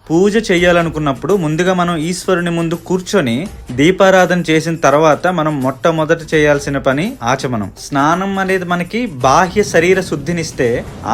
పూజ చేయాలనుకున్నప్పుడు ముందుగా మనం ఈశ్వరుని ముందు కూర్చొని దీపారాధన చేసిన తర్వాత మనం మొట్టమొదట చేయాల్సిన పని ఆచమనం. స్నానం అనేది మనకి బాహ్య శరీర శుద్ధినిస్తే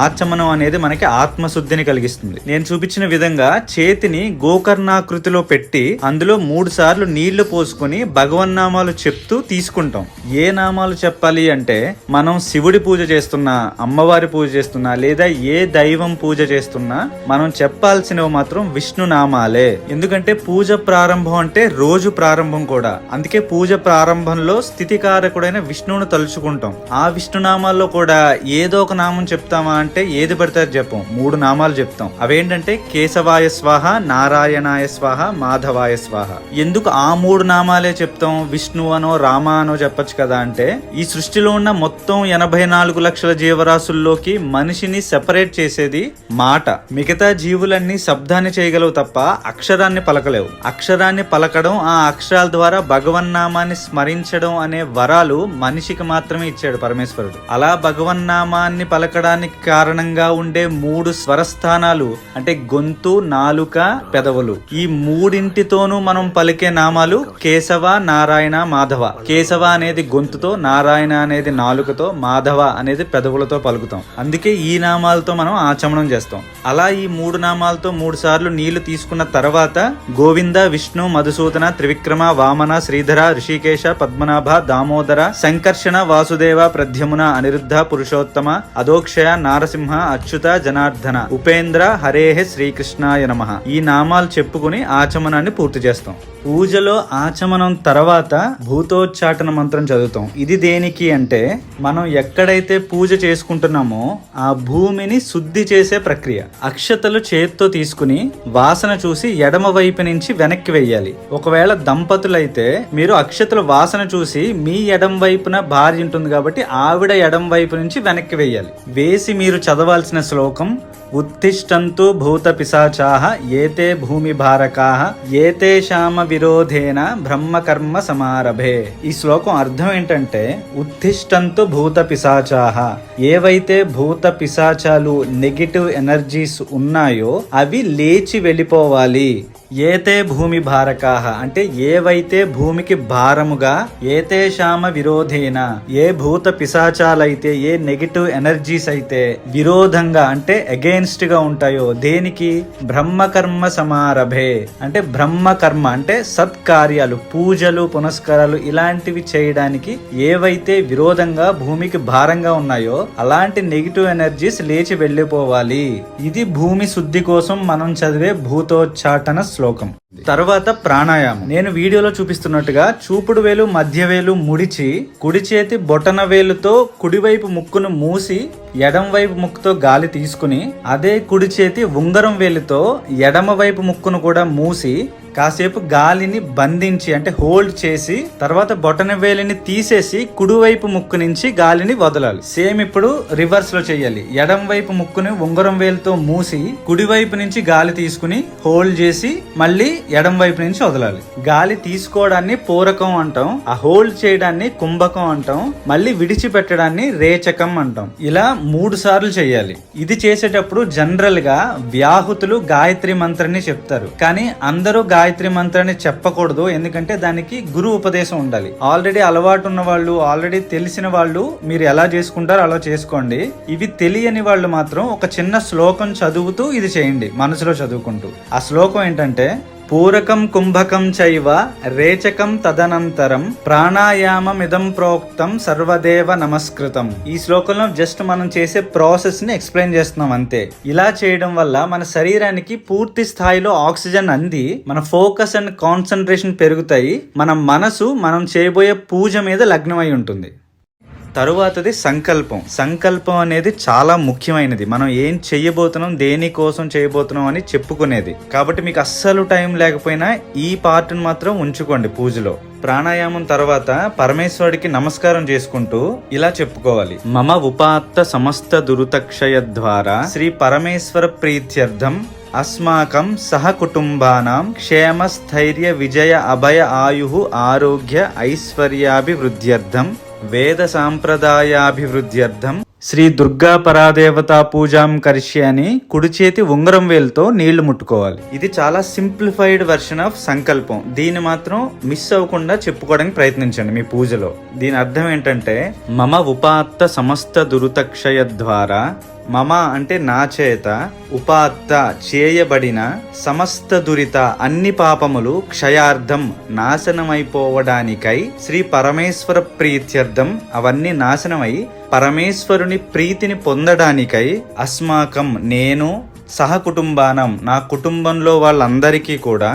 ఆచమనం అనేది మనకి ఆత్మశుద్ధిని కలిగిస్తుంది. నేను చూపించిన విధంగా చేతిని గోకర్ణాకృతిలో పెట్టి అందులో 3 సార్లు నీళ్లు పోసుకొని భగవన్నామాలు చెప్తూ తీసుకుంటాం. ఏ నామాలు చెప్పాలి అంటే మనం శివుడి పూజ చేస్తున్నా, అమ్మవారి పూజ చేస్తున్నా, లేదా ఏ దైవం పూజ చేస్తున్నా మనం చెప్పాల్సినవి మాత్రం విష్ణు నామాలే. ఎందుకంటే పూజ ప్రారంభం అంటే రోజు ప్రారంభం కూడా. అందుకే పూజ ప్రారంభంలో స్థితికారకుడైన విష్ణువును తలుచుకుంటాం. ఆ విష్ణు నామాల్లో కూడా ఏదో ఒక నామం చెప్తామా అంటే ఏది పడితే చెప్పం. 3 నామాలు చెప్తాం. అవేంటంటే కేశవాయ స్వాహ, నారాయణాయ స్వాహ, మాధవాయ స్వాహ. ఎందుకు ఆ 3 నామాలే చెప్తాం? విష్ణు అనో రామ అనో చెప్పొచ్చు కదా అంటే, ఈ సృష్టిలో ఉన్న మొత్తం 84 లక్షల జీవరాశుల్లోకి మనిషిని సెపరేట్ చేసేది మాట. మిగతా జీవులన్నీ శబ్దాన్ని చేయగలవు తప్ప అక్షరాన్ని పలకలేవు. అక్షరాన్ని పలకడం, ఆ అక్షరాల ద్వారా భగవన్నామాన్ని స్మరించడం అనే వరాలు మనిషికి మాత్రమే ఇచ్చాడు పరమేశ్వరుడు. అలా భగవన్నామాన్ని పలకడానికి కారణంగా ఉండే 3 స్వరస్థానాలు అంటే గొంతు, నాలుక, పెదవులు. ఈ 3 మనం పలికే నామాలు కేశవ, నారాయణ, మాధవ. కేశవ అనేది గొంతుతో, నారాయణ అనేది నాలుకతో, మాధవ అనేది పెదవులతో పలుకుతాం. అందుకే ఈ నామాలతో మనం ఆచమనం చేస్తాం. అలా ఈ 3 నామాలతో 3 సార్లు నీళ్లు తీసుకున్న తర్వాత గోవింద, విష్ణు, మధుసూదన, త్రివిక్రమ, వామన, శ్రీధర, ఋషికేశ, పద్మనాభ, దామోదర, సంకర్షణ, వాసుదేవ, ప్రద్యుమ్న, అనిరుద్ధ, పురుషోత్తమ, అధోక్షయ, నారసింహ, అచ్యుత, జనార్దన, ఉపేంద్ర, హరేహ శ్రీకృష్ణాయ నమః ఈ నామాలు చెప్పుకుని ఆచమనాన్ని పూర్తి చేస్తాం. పూజలో ఆచమనం తర్వాత భూతోచ్చాటన మంత్రం చదువుతాం. ఇది దేనికి అంటే మనం ఎక్కడైతే పూజ చేసుకుంటున్నామో ఆ భూమిని శుద్ధి చేసే ప్రక్రియ. అక్షతలు చేత్తో తీసుకుని వాసన చూసి ఎడమ వైపు నుంచి వెనక్కి వెయ్యాలి. ఒకవేళ దంపతులైతే మీరు అక్షతల వాసన చూసి మీ ఎడమ వైపున భార్య ఉంటుంది కాబట్టి ఆవిడ ఎడమ వైపు నుంచి వెనక్కి వెయ్యాలి. వేసి మీరు చదవాల్సిన శ్లోకం ఉత్తిష్టంతు భూత పిశాచాః ఏతే భూమి భారకాః ఏతేషామ విరోధేన బ్రహ్మకర్మ సమారభే. ఈ శ్లోకం అర్థం ఏంటంటే ఉత్తిష్టంతు భూత పిశాచాః, ఏవైతే భూత పిశాచాలు నెగిటివ్ ఎనర్జీస్ ఉన్నాయో అవి లేచి వెళ్ళిపోవాలి. ఏతే భూమి భారకాః అంటే ఏవైతే భూమికి భారముగా, ఏతేషామ విరోధేన ఏ భూత పిశాచాలైతే, ఏ నెగిటివ్ ఎనర్జీస్ అయితే విరోధంగా అంటే అగెయిన్స్ట్ గా ఉంటాయో దేనికి? బ్రహ్మకర్మ సమారభే అంటే బ్రహ్మకర్మ అంటే సత్కార్యాలు, పూజలు, పునస్కారాలు ఇలాంటివి చేయడానికి ఏవైతే విరోధంగా భూమికి భారంగా ఉన్నాయో అలాంటి నెగిటివ్ ఎనర్జీస్ లేచి వెళ్ళిపోవాలి. ఇది భూమి శుద్ధి కోసం మనం చదివే భూతోచ్చాటన శ్లోకం. తర్వాత ప్రాణాయామం. నేను వీడియోలో చూపిస్తున్నట్టుగా చూపుడు వేలు, మధ్య వేలు ముడిచి కుడి చేతి బొటన వేలుతో కుడివైపు ముక్కును మూసి ఎడమ వైపు ముక్కుతో గాలి తీసుకుని అదే కుడి చేతి ఉంగరం వేలుతో ఎడమ వైపు ముక్కును కూడా మూసి కాసేపు గాలిని బంధించి అంటే హోల్డ్ చేసి తర్వాత బొటన వేలిని తీసేసి కుడివైపు ముక్కు నుంచి గాలిని వదలాలి. సేమ్ ఇప్పుడు రివర్స్ లో చేయాలి. ఎడమ వైపు ముక్కుని ఉంగరం వేలుతో మూసి కుడివైపు నుంచి గాలి తీసుకుని హోల్డ్ చేసి మళ్ళీ ఎడమ వైపు నుంచి వదలాలి. గాలి తీసుకోవడాన్ని పూరకం అంటాం, ఆ హోల్డ్ చేయడాన్ని కుంభకం అంటాం, మళ్ళీ విడిచిపెట్టడాన్ని రేచకం అంటాం. ఇలా 3 సార్లు చేయాలి. ఇది చేసేటప్పుడు జనరల్ గా వ్యాహుతులు గాయత్రి మంత్రాన్ని చెప్తారు, కానీ అందరూ గాయత్రి మంత్రాన్ని చెప్పకూడదు. ఎందుకంటే దానికి గురు ఉపదేశం ఉండాలి. ఆల్రెడీ అలవాటు ఉన్న వాళ్ళు, ఆల్రెడీ తెలిసిన వాళ్ళు మీరు ఎలా చేసుకుంటారో అలా చేసుకోండి. ఇవి తెలియని వాళ్ళు మాత్రం ఒక చిన్న శ్లోకం చదువుతూ ఇది చేయండి, మనసులో చదువుకుంటూ. ఆ శ్లోకం ఏంటంటే పూరకం కుంభకం చైవ రేచకం తదనంతరం ప్రాణాయామమిదం ప్రోక్తం సర్వదేవ నమస్కృతం. ఈ శ్లోకంలో జస్ట్ మనం చేసే ప్రాసెస్ ని ఎక్స్ప్లెయిన్ చేస్తున్నాం అంతే. ఇలా చేయడం వల్ల మన శరీరానికి పూర్తి స్థాయిలో ఆక్సిజన్ అంది మన ఫోకస్ అండ్ కాన్సన్ట్రేషన్ పెరుగుతాయి. మన మనసు మనం చేయబోయే పూజ మీద లగ్నమై ఉంటుంది. తరువాతది సంకల్పం. సంకల్పం అనేది చాలా ముఖ్యమైనది. మనం ఏం చెయ్యబోతున్నాం, దేనికోసం చేయబోతున్నాం అని చెప్పుకునేది. కాబట్టి మీకు అస్సలు టైం లేకపోయినా ఈ పార్ట్ని మాత్రం ఉంచుకోండి పూజలో. ప్రాణాయామం తర్వాత పరమేశ్వరుడికి నమస్కారం చేసుకుంటూ ఇలా చెప్పుకోవాలి. మమ ఉపాత్త సమస్త దురుతక్షయ ద్వారా శ్రీ పరమేశ్వర ప్రీత్యర్థం అస్మాకం సహ కుటుంబానాం క్షేమ స్థైర్య విజయ అభయ ఆయు ఆరోగ్య ఐశ్వర్యాభివృద్ధ్యర్థం వేద సాంప్రదాయాభివృద్ధ్యర్థం శ్రీ దుర్గా పరాదేవతా పూజాం కరిష్యే అని కుడి చేతి ఉంగరం వేలుతో నీళ్లు ముట్టుకోవాలి. ఇది చాలా సింప్లిఫైడ్ వెర్షన్ ఆఫ్ సంకల్పం. దీన్ని మాత్రం మిస్ అవ్వకుండా చెప్పుకోవడానికి ప్రయత్నించండి మీ పూజలో. దీని అర్థం ఏంటంటే, మమ ఉపాత్త సమస్త దురుతక్షయ ద్వారా, మమ అంటే నా చేత, ఉపాత్త చేయబడిన, సమస్త దురిత అన్ని పాపములు, క్షయార్థం నాశనమైపోవడానికై, శ్రీ పరమేశ్వర ప్రీత్యర్థం అవన్నీ నాశనమై పరమేశ్వరుని ప్రీతిని పొందడానికై, అస్మాకం నేను, సహకుటుంబానం నా కుటుంబంలో వాళ్ళందరికీ కూడా,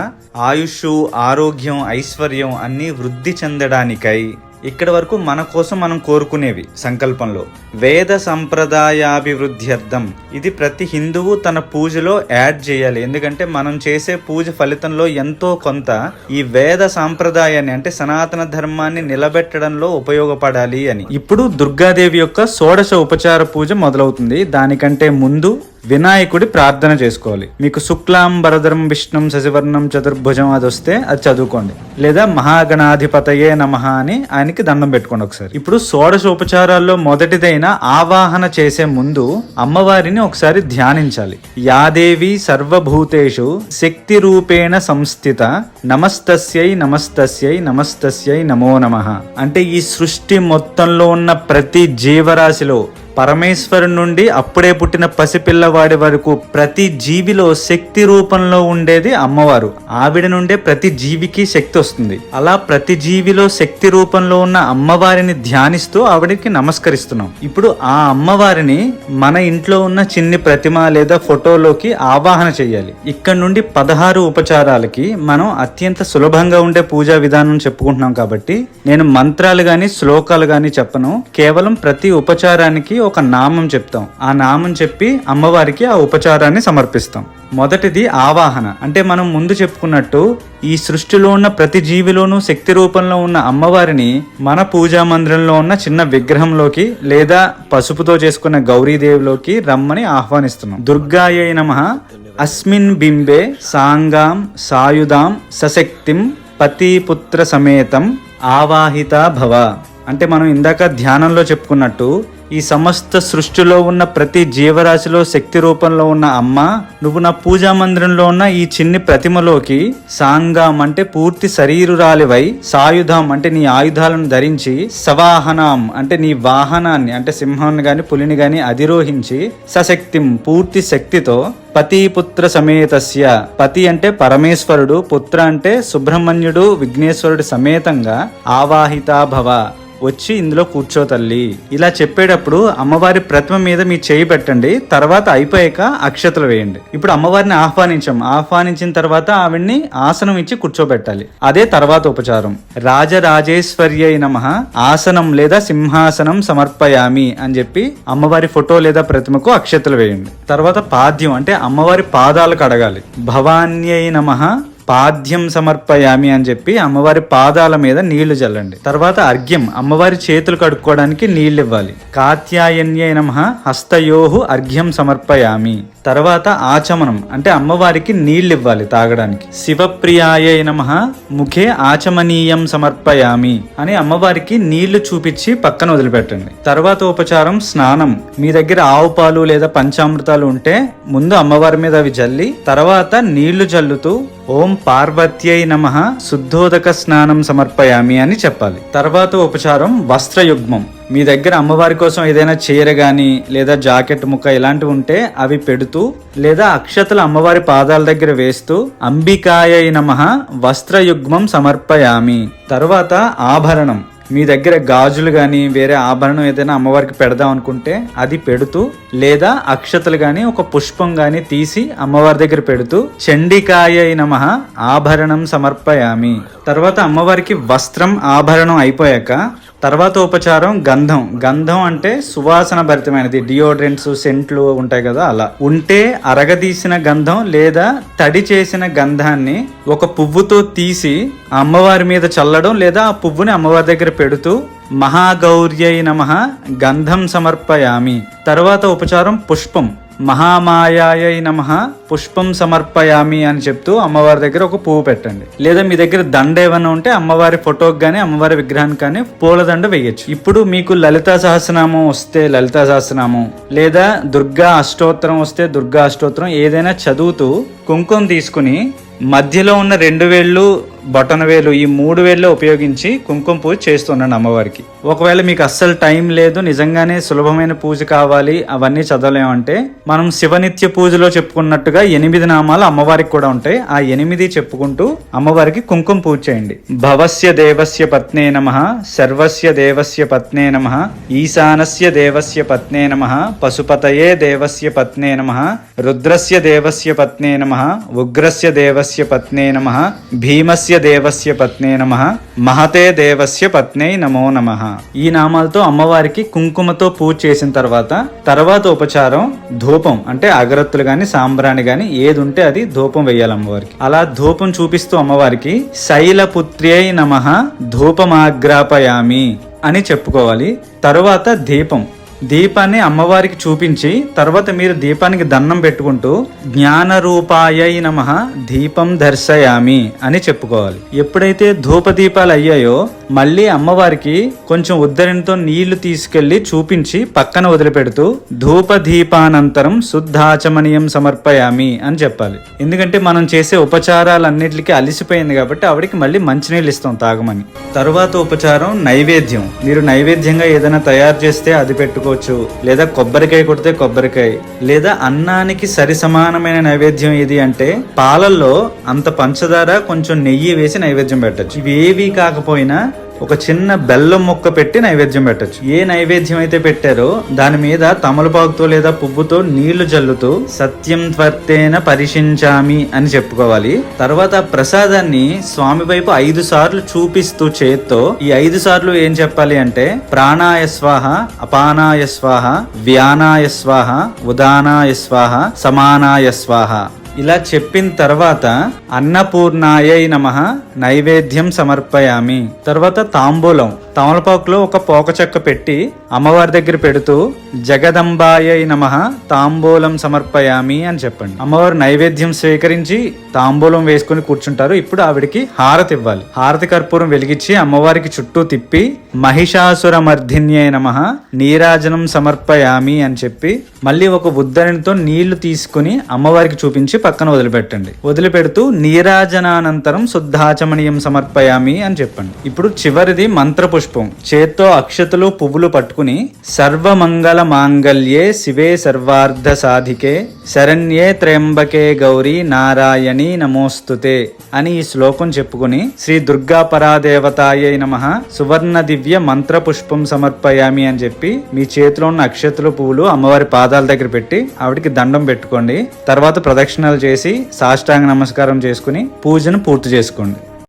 ఆయుష్ ఆరోగ్యం ఐశ్వర్యం అన్నీ వృద్ధి చెందడానికై. ఇక్కడ వరకు మన కోసం మనం కోరుకునేవి సంకల్పంలో. వేద సంప్రదాయాభివృద్ధ్యర్థం ఇది ప్రతి హిందువు తన పూజలో యాడ్ చేయాలి. ఎందుకంటే మనం చేసే పూజ ఫలితంలో ఎంతో కొంత ఈ వేద సాంప్రదాయాన్ని అంటే సనాతన ధర్మాన్ని నిలబెట్టడంలో ఉపయోగపడాలి అని. ఇప్పుడు దుర్గాదేవి యొక్క షోడశ ఉపచార పూజ మొదలవుతుంది. దానికంటే ముందు వినాయకుడి ప్రార్థన చేసుకోవాలి. మీకు శుక్లాంబరధరం విష్ణుం శశివర్ణం చతుర్భుజం అది వస్తే అది చదువుకోండి, లేదా మహాగణాధిపతయే నమః అని ఆయనకి దండం పెట్టుకోండి ఒకసారి. ఇప్పుడు షోడశోపచారాల్లో మొదటిదైన ఆవాహన చేసే ముందు అమ్మవారిని ఒకసారి ధ్యానించాలి. యాదేవి సర్వభూతేషు శక్తి రూపేణ సంస్థిత నమస్తస్యై నమస్తస్యై నమస్తస్యై నమో నమః అంటే ఈ సృష్టి మొత్తంలో ఉన్న ప్రతి జీవరాశిలో పరమేశ్వరుని నుండి అప్పుడే పుట్టిన పసిపిల్లవాడి వరకు ప్రతి జీవిలో శక్తి రూపంలో ఉండేది అమ్మవారు. ఆవిడ నుండే ప్రతి జీవికి శక్తి వస్తుంది. అలా ప్రతి జీవిలో శక్తి రూపంలో ఉన్న అమ్మవారిని ధ్యానిస్తూ ఆవిడకి నమస్కరిస్తున్నాం. ఇప్పుడు ఆ అమ్మవారిని మన ఇంట్లో ఉన్న చిన్ని ప్రతిమ లేదా ఫోటోలోకి ఆవాహన చేయాలి. ఇక్కడ నుండి 16 ఉపచారాలకి మనం అత్యంత సులభంగా ఉండే పూజా విధానం చెప్పుకుంటున్నాం కాబట్టి నేను మంత్రాలు గాని శ్లోకాలు గాని చెప్పను. కేవలం ప్రతి ఉపచారానికి ఒక నామం చెప్తాం. ఆ నామం చెప్పి అమ్మవారికి ఆ ఉపచారాన్ని సమర్పిస్తాం. మొదటిది ఆవాహన. అంటే మనం ముందు చెప్పుకున్నట్టు ఈ సృష్టిలో ఉన్న ప్రతి జీవిలోనూ శక్తి రూపంలో ఉన్న అమ్మవారిని మన పూజా మందిరంలో ఉన్న చిన్న విగ్రహంలోకి లేదా పసుపుతో చేసుకున్న గౌరీదేవిలోకి రమ్మని ఆహ్వానిస్తున్నాం. దుర్గాయై నమః అస్మిన్ బింబే సాంగాం సాయుధాం సశక్తిం పతిపుత్ర సమేతం ఆవాహిత భవ అంటే మనం ఇందాక ధ్యానంలో చెప్పుకున్నట్టు ఈ సమస్త సృష్టిలో ఉన్న ప్రతి జీవరాశిలో శక్తి రూపంలో ఉన్న అమ్మ, నువ్వు నా పూజా మందిరంలో ఉన్న ఈ చిన్ని ప్రతిమలోకి సాంగాం అంటే పూర్తి శరీరురాలివై, సాయుధం అంటే నీ ఆయుధాలను ధరించి, సవాహనాం అంటే నీ వాహనాన్ని అంటే సింహాన్ని గాని పులిని గాని అధిరోహించి, సశక్తిం పూర్తి శక్తితో, పతిపుత్ర సమేతస్య పతి అంటే పరమేశ్వరుడు, పుత్ర అంటే సుబ్రహ్మణ్యుడు విఘ్నేశ్వరుడు సమేతంగా ఆవాహితా భవ వచ్చి ఇందులో కూర్చో తల్లి. ఇలా చెప్పేటప్పుడు అమ్మవారి ప్రతిమ మీద మీ చేయి పెట్టండి. తర్వాత అయిపోయాక అక్షతలు వేయండి. ఇప్పుడు అమ్మవారిని ఆహ్వానించిన తర్వాత ఆవిడ్ని ఆసనం ఇచ్చి కూర్చోబెట్టాలి. అదే తర్వాత ఉపచారం. రాజరాజేశ్వర్యై నమః ఆసనం లేదా సింహాసనం సమర్పయామి అని చెప్పి అమ్మవారి ఫోటో లేదా ప్రతిమకు అక్షతలు వేయండి. తర్వాత పాద్యం అంటే అమ్మవారి పాదాలు కడగాలి. భవాన్యై నమః పాద్యం సమర్పయామి అని చెప్పి అమ్మవారి పాదాల మీద నీళ్లు చల్లండి. తర్వాత అర్ఘ్యం అమ్మవారి చేతులు కడుక్కోవడానికి నీళ్లు ఇవ్వాలి. కాత్యాయన్యై నమః హస్తయోహు అర్ఘ్యం సమర్పయామి. తర్వాత ఆచమనం అంటే అమ్మవారికి నీళ్లు ఇవ్వాలి తాగడానికి. శివప్రియాయై నమః ముఖే ఆచమనీయం సమర్పయామి అని అమ్మవారికి నీళ్లు చూపించి పక్కన వదిలిపెట్టండి. తర్వాత ఉపచారం స్నానం. మీ దగ్గర ఆవు పాలు లేదా పంచామృతాలు ఉంటే ముందు అమ్మవారి మీద అవి జల్లి తర్వాత నీళ్లు జల్లుతూ ఓం పార్వత్యై నమః శుద్ధోదక స్నానం సమర్పయామి అని చెప్పాలి. తర్వాత ఉపచారం వస్త్రయుగ్మం. మీ దగ్గర అమ్మవారి కోసం ఏదైనా చీర గాని లేదా జాకెట్ ముక్క ఇలాంటివి ఉంటే అవి పెడుతూ లేదా అక్షతలు అమ్మవారి పాదాల దగ్గర వేస్తూ అంబికాయై నమః వస్త్రయుగ్మం సమర్పయామి. తర్వాత ఆభరణం. మీ దగ్గర గాజులు గాని వేరే ఆభరణం ఏదైనా అమ్మవారికి పెడదాం అనుకుంటే అది పెడుతూ లేదా అక్షతలు గాని ఒక పుష్పం గాని తీసి అమ్మవారి దగ్గర పెడుతూ చండికాయై నమః ఆభరణం సమర్పయామి. తర్వాత అమ్మవారికి వస్త్రం ఆభరణం అయిపోయాక తర్వాత ఉపచారం గంధం. గంధం అంటే సువాసన భరితమైనది. డియోడ్రెంట్స్ సెంట్లు ఉంటాయి కదా, అలా ఉంటే అరగదీసిన గంధం లేదా తడి చేసిన గంధాన్ని ఒక పువ్వుతో తీసి అమ్మవారి మీద చల్లడం లేదా ఆ పువ్వుని అమ్మవారి దగ్గర పెడుతూ మహాగౌర్యై నమః గంధం సమర్పయామి. తర్వాత ఉపచారం పుష్పం. మహామాయాయై నమః పుష్పం సమర్పయామి అని చెప్తూ అమ్మవారి దగ్గర ఒక పువ్వు పెట్టండి. లేదా మీ దగ్గర దండ ఏమైనా ఉంటే అమ్మవారి ఫోటోకి కానీ అమ్మవారి విగ్రహానికి కానీ పూలదండ వేయచ్చు. ఇప్పుడు మీకు లలితా సహస్రనామం వస్తే లలితా సహస్రనామం, లేదా దుర్గా అష్టోత్తరం వస్తే దుర్గా అష్టోత్తరం ఏదైనా చదువుతూ కుంకుమ తీసుకుని మధ్యలో ఉన్న 2 వేళ్ళు బొటన వేలు ఈ 3 వేళ్ళు ఉపయోగించి కుంకుమ పూజ చేస్తున్నాను అమ్మవారికి. ఒకవేళ మీకు అస్సలు టైం లేదు, నిజంగానే సులభమైన పూజ కావాలి, అవన్నీ చదవలేమంటే మనం శివనిత్య పూజలో చెప్పుకున్నట్టుగా 8 నామాలు అమ్మవారికి కూడా ఉంటాయి. ఆ 8 చెప్పుకుంటూ అమ్మవారికి కుంకుమ పూజ చేయండి. భవస్య దేవస్య పత్నే నమః, సర్వస్య దేవస్య పత్నే నమః, ఈశానస్య దేవస్య పత్నే నమః, పశుపతయే దేవస్య పత్నే నమః, రుద్రస్య దేవస్య పత్నే నమః, ఉగ్రస్య దేవస్య పత్నే నమః, భీమస్య దేవస్య పత్నే నమః, మహతే దేవస్య పత్నే నమో నమః. ఈ నామాలతో అమ్మవారికి కుంకుమతో పూజ చేసిన తర్వాత ఉపచారం ధూపం, అంటే అగరత్తులు గాని సాంబ్రాణి గాని ఏది ఉంటే అది ధూపం వేయాలి అమ్మవారికి. అలా ధూపం చూపిస్తూ అమ్మవారికి శైలపుత్ర్యై నమః ధూపమాగ్రాపయామి అని చెప్పుకోవాలి. తరువాత దీపాన్ని అమ్మవారికి చూపించి తర్వాత మీరు దీపానికి దండం పెట్టుకుంటూ జ్ఞానరూపాయై నమః దీపం దర్శయామి అని చెప్పుకోవాలి. ఎప్పుడైతే ధూప దీపాలు అయ్యాయో మళ్ళీ అమ్మవారికి కొంచెం ఉద్దరణతో నీళ్లు తీసుకెళ్లి చూపించి పక్కన వదిలిపెడుతూ ధూప దీపానంతరం శుద్ధాచమనీయం సమర్పయామి అని చెప్పాలి. ఎందుకంటే మనం చేసే ఉపచారాలన్నిటికీ అలిసిపోయింది కాబట్టి ఆవిడికి మళ్ళీ మంచినీళ్ళు ఇస్తాం తాగమని. తరువాత ఉపచారం నైవేద్యం. మీరు నైవేద్యంగా ఏదైనా తయారు చేస్తే అది పెట్టుకోవచ్చు, లేదా కొబ్బరికాయ కొడితే కొబ్బరికాయ, లేదా అన్నానికి సరి సమానమైన నైవేద్యం ఏది అంటే పాలల్లో అంత పంచదార కొంచెం నెయ్యి వేసి నైవేద్యం పెట్టచ్చు. ఇవేవి కాకపోయినా ఒక చిన్న బెల్లం ముక్క పెట్టి నైవేద్యం పెట్టచ్చు. ఏ నైవేద్యం అయితే పెట్టారో దాని మీద తమలపాకుతో లేదా పువ్వుతో నీళ్లు జల్లుతూ సత్యం త్వర్తేన పరిశించామి అని చెప్పుకోవాలి. తర్వాత ప్రసాదాన్ని స్వామి వైపు 5 సార్లు చూపిస్తూ చేత్తో ఈ 5 సార్లు ఏం చెప్పాలి అంటే ప్రాణాయ స్వాహ, అపానాయ స్వాహ, వ్యానాయ స్వాహ, ఉదానాయ స్వాహ, సమానాయ స్వాహ. ఇలా చెప్పిన తర్వాత అన్నపూర్ణాయై నమః నైవేద్యం సమర్పయామి. తర్వాత తాంబూలం, తమలపాకులో ఒక పోక చెక్క పెట్టి అమ్మవారి దగ్గర పెడుతూ జగదంబాయై నమః తాంబూలం సమర్పయామి అని చెప్పండి. అమ్మవారు నైవేద్యం స్వీకరించి తాంబూలం వేసుకుని కూర్చుంటారు. ఇప్పుడు ఆవిడికి హారతి ఇవ్వాలి. హారతి కర్పూరం వెలిగించి అమ్మవారికి చుట్టూ తిప్పి మహిషాసుర మర్ధిన్యై నమః నీరాజనం సమర్పయామి అని చెప్పి మళ్ళీ ఒక ఉద్దరణితో నీళ్లు తీసుకుని అమ్మవారికి చూపించి పక్కన వదిలిపెట్టండి. వదిలిపెడుతూ నీరాజనానంతరం శుద్ధాచమనీయం సమర్పయామి అని చెప్పండి. ఇప్పుడు చివరిది మంత్ర పుష్పం. చేత్తో అక్షతలు పువ్వులు పట్టుకుని సర్వమంగళ మాంగళ్యే శివే సర్వార్థ సాధికే శరణ్యే త్ర్యంబకే గౌరీ నారాయణి నమోస్తుతే అని ఈ శ్లోకం చెప్పుకుని శ్రీ దుర్గా పరాదేవతాయై నమః సువర్ణ దివ్య మంత్ర పుష్పం సమర్పయామి అని చెప్పి మీ చేతిలో ఉన్న అక్షతలు పువ్వులు అమ్మవారి పాదాల దగ్గర పెట్టి ఆవిడికి దండం పెట్టుకోండి. తర్వాత ప్రదక్షిణాలు చేసి సాష్టాంగ నమస్కారం చేసుకుని పూజను పూర్తి చేసుకోండి.